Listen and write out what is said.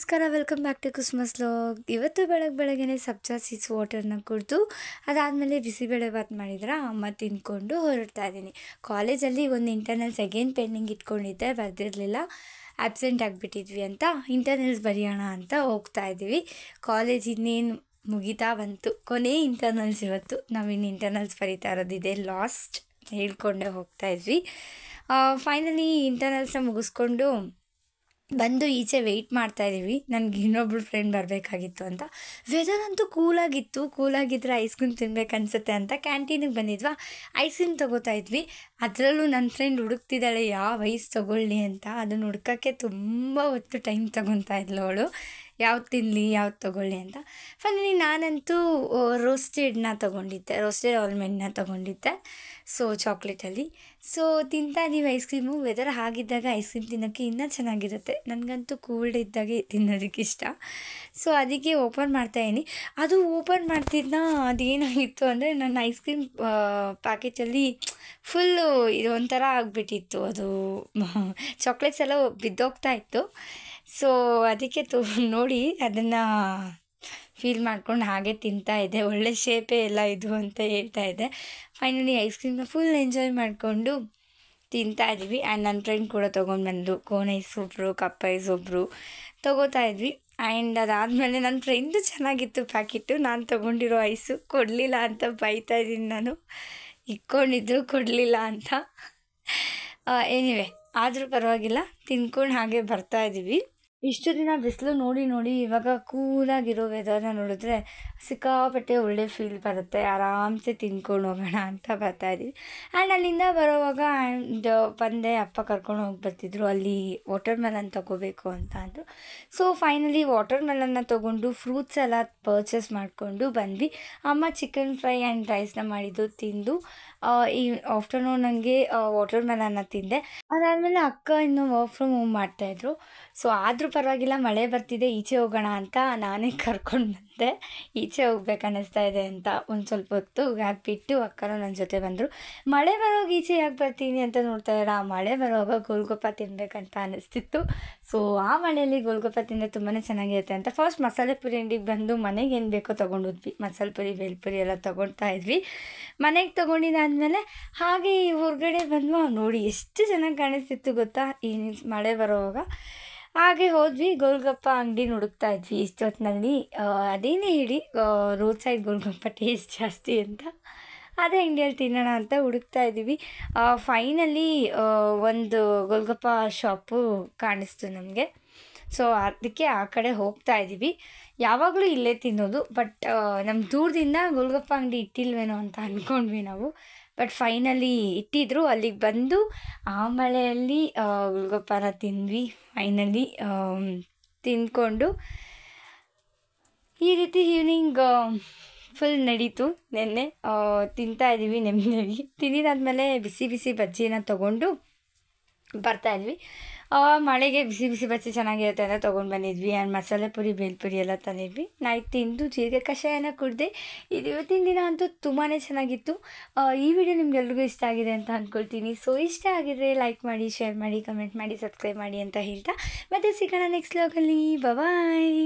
ನಮಸ್ಕಾರ, welcome back to Christmas vlog. ಇವತ್ತು ಬೆಳಗ್ಗೆನೆ ಸಬ್ಜಾ ಸೀಡ್ಸ್ ವಾಟರ್ನ ಕುಡಿದು ಅದಾದಮೇಲೆ ಬಿಸಿಬೇಳೆ ಬಾತ್ ಮಾಡಿದ್ರೆ ಅಮ್ಮ ತಿಂದ್ಕೊಂಡು ಹೊರಡ್ತಾ ಇದ್ದೀನಿ. ಕಾಲೇಜಲ್ಲಿ ಒಂದು ಇಂಟರ್ನಲ್ಸ್ ಅಗೇನ್ ಪೆಂಡಿಂಗ್ ಇಟ್ಕೊಂಡಿದ್ದೆ, ಬರೆದಿರಲಿಲ್ಲ. ಆಬ್ಸೆಂಟ್ ಆಗಿಬಿಟ್ಟಿದ್ವಿ ಅಂತ ಇಂಟರ್ನಲ್ಸ್ ಬರೆಯೋಣ ಅಂತ ಹೋಗ್ತಾ ಇದ್ದೀವಿ. ಕಾಲೇಜ್ ಇನ್ನೇನು ಮುಗಿತಾ ಬಂತು, ಕೊನೆ ಇಂಟರ್ನಲ್ಸ್ ಇವತ್ತು. ನಾವಿನ್ನು ಇಂಟರ್ನಲ್ಸ್ ಬರೀತಾ ಇರೋದಿದೆ, ಲಾಸ್ಟ್ ಹೇಳ್ಕೊಂಡೇ ಹೋಗ್ತಾ ಇದ್ವಿ. ಫೈನಲಿ ಇಂಟರ್ನಲ್ಸ್ನ ಮುಗಿಸ್ಕೊಂಡು ಬಂದು ಈಚೆ ವೆಯ್ಟ್ ಮಾಡ್ತಾಯಿದ್ದೀವಿ. ನನಗೆ ಇನ್ನೊಬ್ಳು ಫ್ರೆಂಡ್ ಬರಬೇಕಾಗಿತ್ತು ಅಂತ. ವೆದರ್ ಅಂತೂ ಕೂಲಾಗಿದ್ದರೆ ಐಸ್ ಕ್ರೀಮ್ ತಿನ್ಬೇಕು ಅನಿಸುತ್ತೆ ಅಂತ ಕ್ಯಾಂಟೀನಿಗೆ ಬಂದಿದ್ವಾ, ಐಸ್ ಕ್ರೀಮ್ ತೊಗೋತಾ ಇದ್ವಿ. ಅದರಲ್ಲೂ ನನ್ನ ಫ್ರೆಂಡ್ ಹುಡುಕ್ತಿದ್ದಾಳೆ ಯಾವ ಐಸ್ ತೊಗೊಳ್ಳಿ ಅಂತ. ಅದನ್ನು ಹುಡ್ಕೋಕ್ಕೆ ತುಂಬ ಹೊತ್ತು ಟೈಮ್ ತೊಗೊತಾ ಇದ್ಲು ಅವಳು, ಯಾವ್ದು ತಿನ್ನಲಿ ಯಾವ್ದು ತೊಗೊಳ್ಳಿ ಅಂತ. ಫೈನಲಿ ನಾನಂತೂ ರೋಸ್ಟೆಡ್ ಆಲ್ಮಂಡ್ನ ತೊಗೊಂಡಿದ್ದೆ, ಸೊ ಚಾಕ್ಲೇಟಲ್ಲಿ. ಸೊ ತಿಂತಾ ಇದ್ದೀವಿ ಐಸ್ ಕ್ರೀಮು. ವೆದರ್ ಆಗಿದ್ದಾಗ ಐಸ್ ಕ್ರೀಮ್ ತಿನ್ನೋಕ್ಕೆ ಇನ್ನೂ ಚೆನ್ನಾಗಿರುತ್ತೆ. ನನಗಂತೂ ಕೂಲ್ಡ್ ಇದ್ದಾಗೆ ತಿನ್ನೋದಕ್ಕೆ ಇಷ್ಟ. ಸೊ ಅದಕ್ಕೆ ಓಪನ್ ಮಾಡ್ತಾಯಿದ್ದೀನಿ. ಅದು ಓಪನ್ ಮಾಡ್ತಿದ್ದ ಅದೇನಾಗಿತ್ತು ಅಂದರೆ ನನ್ನ ಐಸ್ ಕ್ರೀಮ್ ಪ್ಯಾಕೆಟಲ್ಲಿ ಫುಲ್ಲು ಇದು ಒಂಥರ ಆಗಿಬಿಟ್ಟಿತ್ತು. ಅದು ಚಾಕ್ಲೇಟ್ಸ್ ಎಲ್ಲ ಬಿದ್ದೋಗ್ತಾ ಇತ್ತು. ಸೊ ಅದಕ್ಕೆ ನೋಡಿ ಅದನ್ನು ಫೀಲ್ ಮಾಡ್ಕೊಂಡು ಹಾಗೆ ತಿಂತಾಯಿದ್ದೆ. ಒಳ್ಳೆ ಶೇಪೇ ಎಲ್ಲ ಇದು ಅಂತ ಹೇಳ್ತಾಯಿದ್ದೆ. ಫೈನಲಿ ಐಸ್ ಕ್ರೀಮ್ನ ಫುಲ್ ಎಂಜಾಯ್ ಮಾಡಿಕೊಂಡು ತಿಂತಾಯಿದ್ವಿ. ಆ್ಯಂಡ್ ನನ್ನ ಫ್ರೆಂಡ್ ಕೂಡ ತೊಗೊಂಡ್ಬಂದು ಕೋನ್ ಐಸ್ ಒಬ್ಬರು, ಕಪ್ ಐಸ್ ಒಬ್ಬರು ತೊಗೋತಾ ಇದ್ವಿ. ಆ್ಯಂಡ್ ಅದಾದಮೇಲೆ ನನ್ನ ಫ್ರೆಂಡು ಚೆನ್ನಾಗಿತ್ತು ಪ್ಯಾಕೆಟು, ನಾನು ತೊಗೊಂಡಿರೋ ಐಸು ಕೊಡಲಿಲ್ಲ ಅಂತ ಬೈತಾಯಿದ್ದೀನಿ ನಾನು. ಇಟ್ಕೊಂಡಿದ್ರು ಕೊಡಲಿಲ್ಲ ಅಂತ. ಎನಿವೆ ಆದರೂ ಪರವಾಗಿಲ್ಲ, ತಿನ್ಕೊಂಡು ಹಾಗೆ ಬರ್ತಾಯಿದ್ದೀವಿ. ಇಷ್ಟು ದಿನ ಬಿಸಿಲು ನೋಡಿ ಇವಾಗ ಕೂಲಾಗಿರೋ ವೆದರ್ನ ನೋಡಿದ್ರೆ ಸಿಕ್ಕಾಪಟ್ಟೆ ಒಳ್ಳೆ ಫೀಲ್ ಬರುತ್ತೆ. ಆರಾಮ್ಸೆ ತಿನ್ಕೊಂಡು ಹೋಗೋಣ ಅಂತ ಬರ್ತಾಯಿದ್ವಿ. ಆ್ಯಂಡ್ ಅಲ್ಲಿಂದ ಬರೋವಾಗ ಬಂದೆ, ಅಪ್ಪ ಕರ್ಕೊಂಡು ಹೋಗಿ ಬರ್ತಿದ್ರು. ಅಲ್ಲಿ ವಾಟರ್ ಮೆಲನ್ ತೊಗೋಬೇಕು ಅಂತ ಅಂದರು. ಸೊ ಫೈನಲಿ ವಾಟರ್ ಮೆಲನ್ನ ತೊಗೊಂಡು ಫ್ರೂಟ್ಸ್ ಎಲ್ಲ ಪರ್ಚೇಸ್ ಮಾಡಿಕೊಂಡು ಬಂದ್ವಿ. ಅಮ್ಮ ಚಿಕನ್ ಫ್ರೈ ಆ್ಯಂಡ್ ರೈಸ್ನ ಮಾಡಿದ್ದು ತಿಂದು ಈ ಆಫ್ಟರ್ನೂನ್ ನನಗೆ ವಾಟರ್ ಮೆಲನ್ನ ತಿಂದೆ. ಅದಾದಮೇಲೆ ಅಕ್ಕ ಇನ್ನೂ ವರ್ಕ್ ಫ್ರಮ್ ಹೋಮ್ ಮಾಡ್ತಾಯಿದ್ರು. ಸೊ ಆದರೂ ಪರವಾಗಿಲ್ಲ, ಮಳೆ ಬರ್ತಿದೆ, ಈಚೆ ಹೋಗೋಣ ಅಂತ ನಾನೇ ಕರ್ಕೊಂಡು ಬಂದೆ. ಈಚೆ ಹೋಗ್ಬೇಕು ಅನ್ನಿಸ್ತಾ ಇದೆ ಅಂತ ಒಂದು ಸ್ವಲ್ಪ ಹೊತ್ತು ಯಾಕೆ ಬಿಟ್ಟು ಅಕ್ಕನೂ ನನ್ನ ಜೊತೆ ಬಂದರು. ಮಳೆ ಬರೋವಾಗ ಈಚೆ ಯಾಕೆ ಬರ್ತೀನಿ ಅಂತ ನೋಡ್ತಾ ಇದ್ದಾರೆ. ಆ ಮಳೆ ಬರೋವಾಗ ಗೋಲ್ಗಪ್ಪ ತಿನ್ನಬೇಕಂತ ಅನ್ನಿಸ್ತಿತ್ತು. ಸೊ ಆ ಮಳೆಯಲ್ಲಿ ಗೋಲ್ಗಪ್ಪ ತಿಂದರೆ ತುಂಬಾ ಚೆನ್ನಾಗಿರುತ್ತೆ ಅಂತ ಫಸ್ಟ್ ಮಸಾಲೆ ಪುರಿ ಅಂಗಡಿಗೆ ಬಂದು ಮನೆಗೆ ಏನು ಬೇಕೋ ತೊಗೊಂಡಿದ್ವಿ. ಮಸಾಲೆ ಪುರಿ, ಬೇಲ್ಪುರಿ ಎಲ್ಲ ತೊಗೊಳ್ತಾ ಇದ್ವಿ. ಮನೆಗೆ ತೊಗೊಂಡಿದ್ದಾದಮೇಲೆ ಹಾಗೆ ಹೊರಗಡೆ ಬಂದ್ವಾ, ನೋಡಿ ಎಷ್ಟು ಚೆನ್ನಾಗಿ ಕಾಣಿಸ್ತಿತ್ತು ಗೊತ್ತಾ ಈ ಮಳೆ ಬರೋವಾಗ. ಹಾಗೆ ಹೋದ್ವಿ, ಗೋಲ್ಗಪ್ಪ ಅಂಗಡಿ ಹುಡುಕ್ತಾ ಇದ್ವಿ ಇಷ್ಟೊತ್ತಿನಲ್ಲಿ. ಅದೇನೇ ಹೇಳಿ ರೋಡ್ ಸೈಡ್ ಗೋಲ್ಗಪ್ಪ ಟೇಸ್ಟ್ ಜಾಸ್ತಿ ಅಂತ ಅದೇ ಅಂಗಡಿಯಲ್ಲಿ ತಿನ್ನೋಣ ಅಂತ ಹುಡುಕ್ತಾ ಇದ್ದೀವಿ. ಫೈನಲಿ ಒಂದು ಗೋಲ್ಗಪ್ಪ ಶಾಪು ಕಾಣಿಸ್ತು ನಮಗೆ. ಸೊ ಅದಕ್ಕೆ ಆ ಕಡೆ ಹೋಗ್ತಾ ಇದ್ದೀವಿ. ಯಾವಾಗಲೂ ಇಲ್ಲೇ ತಿನ್ನೋದು, ಬಟ್ ನಮ್ಮ ದೂರದಿಂದ ಗೋಲ್ಗಪ್ಪ ಅಂಗಡಿ ಇಟ್ಟಿಲ್ವೇನೋ ಅಂತ ಅಂದ್ಕೊಂಡ್ವಿ ನಾವು. ಬಟ್ ಫೈನಲಿ ಇಟ್ಟಿದ್ರು. ಅಲ್ಲಿಗೆ ಬಂದು ಆ ಮಳೆಯಲ್ಲಿ ಗೋಲ್ಗಪ್ಪನ ತಿಂದ್ವಿ. ಫೈನಲಿ ತಿಂದ್ಕೊಂಡು ಈ ರೀತಿ ಈವ್ನಿಂಗ್ ಫುಲ್ ನಡೀತು. ನೆನ್ನೆ ತಿಂತಾಯಿದ್ದೀವಿ ನೆಮ್ಮದಿಯಾಗಿ. ತಿಂದಿದ್ದಾದಮೇಲೆ ಬಿಸಿ ಬಜ್ಜಿನ ತೊಗೊಂಡು ಬರ್ತಾಯಿದ್ವಿ. ಮಳೆಗೆ ಬಿಸಿ ಬಜ್ಜಿ ಚೆನ್ನಾಗಿರುತ್ತೆ ಅಂತ ತೊಗೊಂಡು ಬಂದಿದ್ವಿ. ಆ್ಯಂಡ್ ಮಸಾಲೆ ಪುರಿ, ಬೇಲ್ಪುರಿ ಎಲ್ಲ ತಂದಿದ್ವಿ. ನೈಟ್ ತಿಂದು ಜೀರಿಗೆ ಕಷಾಯನ ಕುಡಿದೆ. ಇದು ಇವತ್ತಿನ ದಿನ ಅಂತೂ ತುಂಬಾ ಚೆನ್ನಾಗಿತ್ತು. ಈ ವಿಡಿಯೋ ನಿಮ್ಗೆಲ್ರಿಗೂ ಇಷ್ಟ ಆಗಿದೆ ಅಂತ ಅಂದ್ಕೊಳ್ತೀನಿ. ಸೊ ಇಷ್ಟ ಆಗಿದ್ರೆ ಲೈಕ್ ಮಾಡಿ, ಶೇರ್ ಮಾಡಿ, ಕಮೆಂಟ್ ಮಾಡಿ, ಸಬ್ಸ್ಕ್ರೈಬ್ ಮಾಡಿ ಅಂತ ಹೇಳ್ತಾ ಮತ್ತೆ ಸಿಗೋಣ ನೆಕ್ಸ್ಟ್ ವ್ಲಾಗಲ್ಲಿ. ಬಾಯ್.